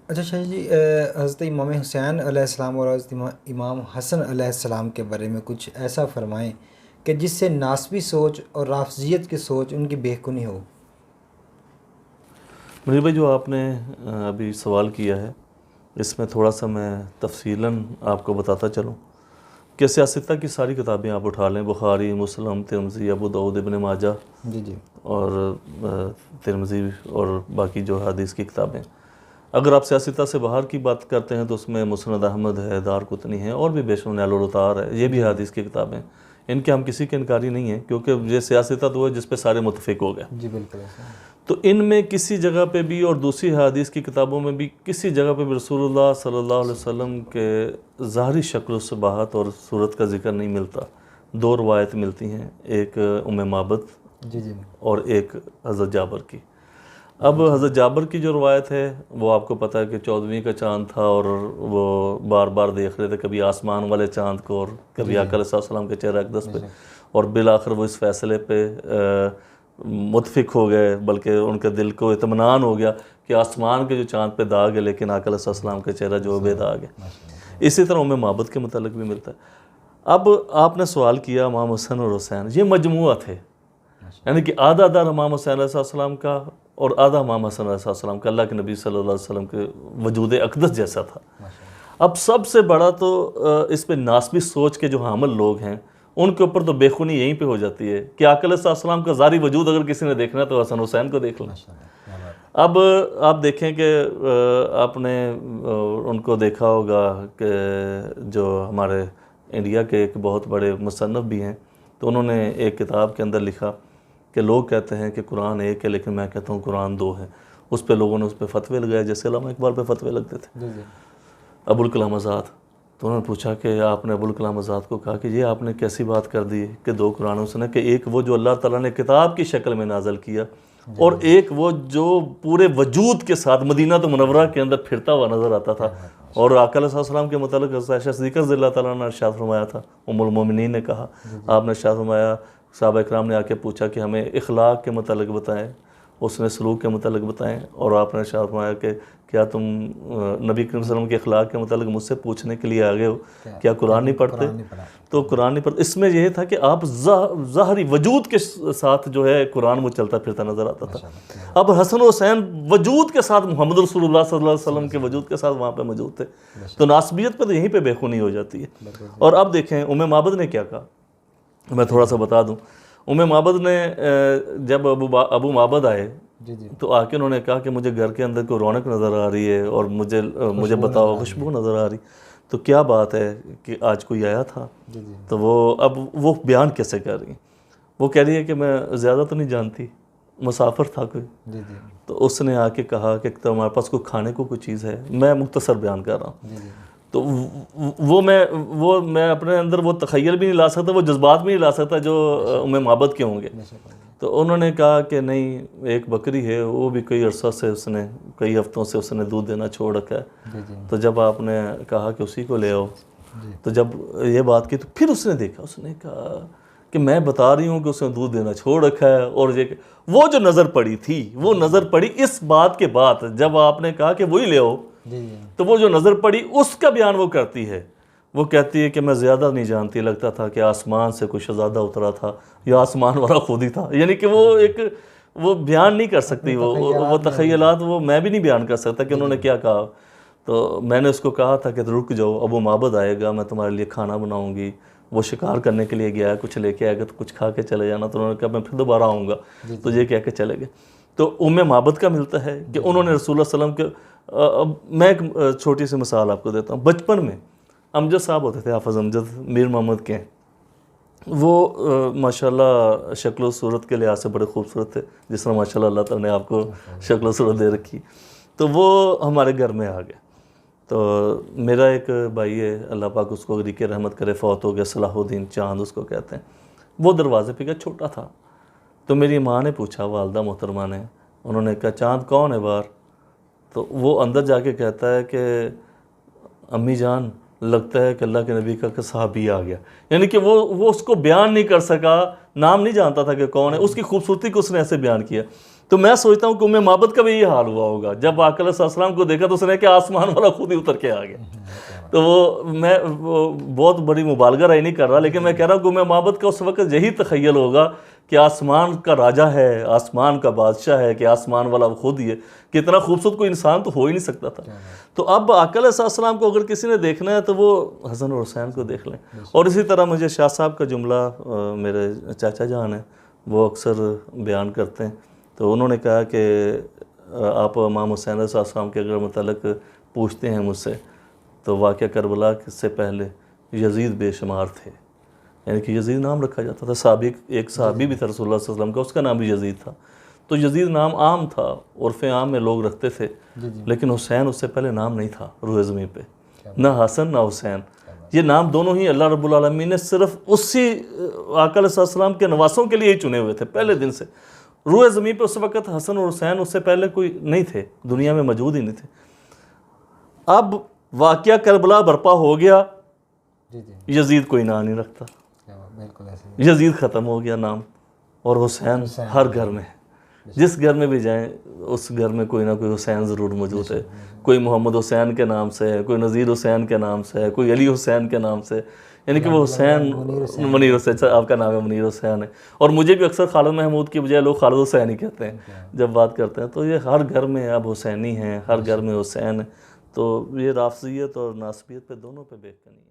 اچھا شاہ جی، حضرت امام حسین علیہ السلام اور حضرت امام حسن علیہ السلام کے بارے میں کچھ ایسا فرمائیں کہ جس سے ناسبی سوچ اور رافضیت کی سوچ ان کی بے خونی ہو۔ منیر بھائی، جو آپ نے ابھی سوال کیا ہے اس میں تھوڑا سا میں تفصیلاً آپ کو بتاتا چلوں کہ سیاستہ کی ساری کتابیں آپ اٹھا لیں، بخاری، مسلم، ترمذی، ابو داؤد، ابن ماجہ جی جی اور ترمذی اور باقی جو حدیث کی کتابیں، اگر آپ سیاستہ سے باہر کی بات کرتے ہیں تو اس میں مسند احمد ہے، دارقطنی ہے، اور بھی بے شمار نیل الوطار ہے، یہ بھی حدیث کی کتابیں، ان کے ہم کسی کے انکاری نہیں ہیں، کیونکہ یہ سیاستہ تو ہے جس پہ سارے متفق ہو گئے۔ جی بالکل ایسا ہے۔ تو ان میں کسی جگہ پہ بھی اور دوسری حدیث کی کتابوں میں بھی کسی جگہ پہ بھی رسول اللہ صلی اللہ علیہ وسلم کے ظاہری شکل و صباحت اور صورت کا ذکر نہیں ملتا۔ دو روایت ملتی ہیں، ایک ام معبد جی جی اور ایک حضرت جابر کی۔ اب حضرت جابر کی جو روایت ہے وہ آپ کو پتہ ہے کہ 14ویں کا چاند تھا اور وہ بار بار دیکھ رہے تھے، کبھی آسمان والے چاند کو اور کبھی آقا علیہ السلام کے چہرہ اقدس پہ، اور بالآخر وہ اس فیصلے پہ متفق ہو گئے، بلکہ ان کے دل کو اطمینان ہو گیا کہ آسمان کے جو چاند پہ داغ ہے لیکن آقا علیہ السلام کے چہرہ جو بے داغ ہے۔ اسی طرح ام معبد کے متعلق بھی ملتا ہے۔ اب آپ نے سوال کیا امام حسن اور حسین، یہ مجموعہ تھے، یعنی کہ آدھا امام حسین علیہ السلام کا اور آدھا امام حسن علیہ السلام کا، اللہ کے نبی صلی اللہ علیہ وسلم کے وجود اقدس جیسا تھا۔ اب سب سے بڑا تو اس پہ ناسبی سوچ کے جو حامل لوگ ہیں ان کے اوپر تو بے خونی یہیں پہ ہو جاتی ہے کہ آقا علیہ السلام کا ظاہری وجود اگر کسی نے دیکھنا ہے تو حسن حسین کو دیکھ لیں۔ اب آپ دیکھیں کہ آپ نے ان کو دیکھا ہوگا کہ جو ہمارے انڈیا کے ایک بہت بڑے مصنف بھی ہیں، تو انہوں نے ایک کتاب کے اندر لکھا کہ لوگ کہتے ہیں کہ قرآن ایک ہے لیکن میں کہتا ہوں قرآن دو ہے۔ اس پہ لوگوں نے اس پہ فتوے لگائے جیسے علامہ اقبال پہ فتوے لگتے تھے، ابوالکلام آزاد۔ تو انہوں نے پوچھا کہ آپ نے ابوالکلام آزاد کو کہا کہ یہ آپ نے کیسی بات کر دی کہ دو قرآنوں سے، کہ ایک وہ جو اللہ تعالیٰ نے کتاب کی شکل میں نازل کیا اور ایک وہ جو پورے وجود کے ساتھ مدینہ تو منورہ کے اندر پھرتا ہوا نظر آتا تھا۔ اور آقا علیہ السلام کے متعلق حضرت عائشہ صدیقہ رضی اللہ تعالیٰ نے ارشاد فرمایا تھا، ام المومنین نے کہا، آپ نے ارشاد فرمایا، صحابہ اکرام نے آ کے پوچھا کہ ہمیں اخلاق کے متعلق بتائیں، اس نے سلوک کے متعلق بتائیں، اور آپ نے ارشاد فرمایا کہ کیا تم نبی کریم صلی اللہ علیہ وسلم کے اخلاق کے متعلق مجھ سے پوچھنے کے لیے آگے ہو، کیا قرآن نہیں پڑھتے؟ تو قرآن نہیں پڑھتے۔ اس میں یہ تھا کہ آپ ظاہری وجود کے ساتھ جو ہے قرآن وہ چلتا پھرتا نظر آتا تھا۔ اب حسن و حسین وجود کے ساتھ محمد رسول اللہ صلی اللہ علیہ وسلم کے وجود کے ساتھ وہاں پہ موجود تھے، تو ناسبیت پہ تو یہیں پہ بے خونی ہو جاتی ہے۔ اور اب دیکھیں ام معبد نے کیا کہا، میں تھوڑا سا بتا دوں۔ ام معبد نے جب ابو معبد آئے تو آ کے انہوں نے کہا کہ مجھے گھر کے اندر کوئی رونق نظر آ رہی ہے اور مجھے بتاؤ، خوشبو نظر آ رہی، تو کیا بات ہے کہ آج کوئی آیا تھا؟ تو وہ بیان کیسے کر رہی ہیں؟ وہ کہہ رہی ہے کہ میں زیادہ تو نہیں جانتی، مسافر تھا کوئی۔ تو اس نے آ کے کہا کہ تمہارے پاس کوئی کھانے کو کوئی چیز ہے؟ میں مختصر بیان کر رہا ہوں۔ تو وہ میں اپنے اندر وہ تخیل بھی نہیں لا سکتا، وہ جذبات بھی نہیں لا سکتا جو ام معبد کے ہوں گے۔ تو انہوں نے کہا کہ نہیں، ایک بکری ہے، وہ بھی کئی عرصہ سے کئی ہفتوں سے اس نے دودھ دینا چھوڑ رکھا ہے۔ تو جب آپ نے کہا کہ اسی کو لے آؤ، تو جب یہ بات کی تو پھر اس نے دیکھا، اس نے کہا کہ میں بتا رہی ہوں کہ اس نے دودھ دینا چھوڑ رکھا ہے، اور وہ جو نظر پڑی تھی، وہ نظر پڑی اس بات کے بعد جب آپ نے کہا کہ وہی لے آؤ، تو وہ جو نظر پڑی اس کا بیان وہ کرتی ہے۔ وہ کہتی ہے کہ میں زیادہ نہیں جانتی، لگتا تھا کہ آسمان سے کوئی شہزادہ اترا تھا یا آسمان والا خود ہی تھا، یعنی کہ وہ بیان نہیں کر سکتی، وہ تخیلات وہ میں بھی نہیں بیان کر سکتا کہ انہوں نے کیا کہا۔ تو میں نے اس کو کہا تھا کہ رک جاؤ، ابو معبد آئے گا، میں تمہارے لیے کھانا بناؤں گی۔ وہ شکار کرنے کے لیے گیا ہے، کچھ لے کے آئے گا تو کچھ کھا کے چلے جانا۔ تو انہوں نے کہا میں پھر دوبارہ آؤں گا، تو یہ کہہ کے چلے گئے۔ تو ام معبد کا ملتا ہے کہ انہوں نے رسول اللہ صلی اللہ علیہ وسلم کے، میں ایک چھوٹی سی مثال آپ کو دیتا ہوں۔ بچپن میں امجد صاحب ہوتے تھے، حافظ امجد میر محمد کے، وہ ماشاءاللہ شکل و صورت کے لحاظ سے بڑے خوبصورت تھے، جس طرح ماشاءاللہ اللہ تعالیٰ نے آپ کو شکل و صورت دے رکھی۔ تو وہ ہمارے گھر میں آ گئے۔ تو میرا ایک بھائی ہے، اللہ پاک اس کو غریق رحمت کرے، فوت ہو گیا، صلاح الدین چاند اس کو کہتے ہیں۔ وہ دروازے پہ گیا، چھوٹا تھا۔ تو میری ماں نے پوچھا، والدہ محترمہ نے، انہوں نے کہا چاند کون ہے باہر؟ تو وہ اندر جا کے کہتا ہے کہ امی جان، لگتا ہے کہ اللہ کے نبی کا صحابی آ گیا۔ یعنی کہ وہ اس کو بیان نہیں کر سکا، نام نہیں جانتا تھا کہ کون ہے، اس کی خوبصورتی کو اس نے ایسے بیان کیا۔ تو میں سوچتا ہوں کہ ام معبد کا بھی یہ حال ہوا ہوگا، جب آقا علیہ السلام کو دیکھا تو اس نے کہ آسمان والا خود ہی اتر کے آ گیا. تو میں بہت بڑی مبالغہ رہی نہیں کر رہا، لیکن میں کہہ رہا ہوں کہ ام معبد کا اس وقت یہی تخیل ہوگا کہ آسمان کا راجہ ہے، آسمان کا بادشاہ ہے، کہ آسمان والا وہ خود ہی ہے، کہ اتنا خوبصورت کوئی انسان تو ہو ہی نہیں سکتا تھا. تو اب آقا علیہ السلام کو اگر کسی نے دیکھنا ہے تو وہ حسن اور حسین کو دیکھ لیں. اور اسی طرح مجھے شاہ صاحب کا جملہ میرے چاچا جان ہیں وہ اکثر بیان کرتے ہیں، تو انہوں نے کہا کہ آپ امام حسین علیہ السلام کے اگر متعلق پوچھتے ہیں مجھ سے تو واقعہ کربلا سے پہلے یزید بے شمار تھے، یعنی کہ یزید نام رکھا جاتا تھا. صحابی ایک صحابی بھی تھا رسول اللہ صلی اللہ علیہ وسلم کا، اس کا نام بھی یزید تھا. تو یزید نام عام تھا، عرف عام میں لوگ رکھتے تھے، لیکن حسین اس سے پہلے نام نہیں تھا روئے زمین پہ، نہ حسن نہ حسین. یہ نام دونوں ہی اللہ رب العالمین نے صرف اسی آقا علیہ السلام کے نواسوں کے لیے ہی چنے ہوئے تھے پہلے دن سے. روئے زمین پہ اس وقت حسن اور حسین اس سے پہلے کوئی نہیں تھے، دنیا میں موجود ہی نہیں تھے. اب واقعہ کربلا برپا ہو گیا، یزید کوئی نام نہیں رکھتا، یزید ختم ہو گیا نام، اور حسین ہر گھر میں ہے. جس گھر میں بھی جائیں اس گھر میں کوئی نہ کوئی حسین ضرور موجود ہے. کوئی محمد حسین کے نام سے ہے، کوئی نذیر حسین کے نام سے ہے، کوئی علی حسین کے نام سے، یعنی کہ وہ حسین منیر حسین. آپ کا نام ہے منیر حسین ہے. اور مجھے بھی اکثر خالد محمود کی بجائے لوگ خالد حسین ہی کہتے ہیں جب بات کرتے ہیں. تو یہ ہر گھر میں اب حسینی ہیں، ہر گھر میں حسین ہے. تو یہ رافضیت اور ناسبیت پہ دونوں پہ بہتری ہے.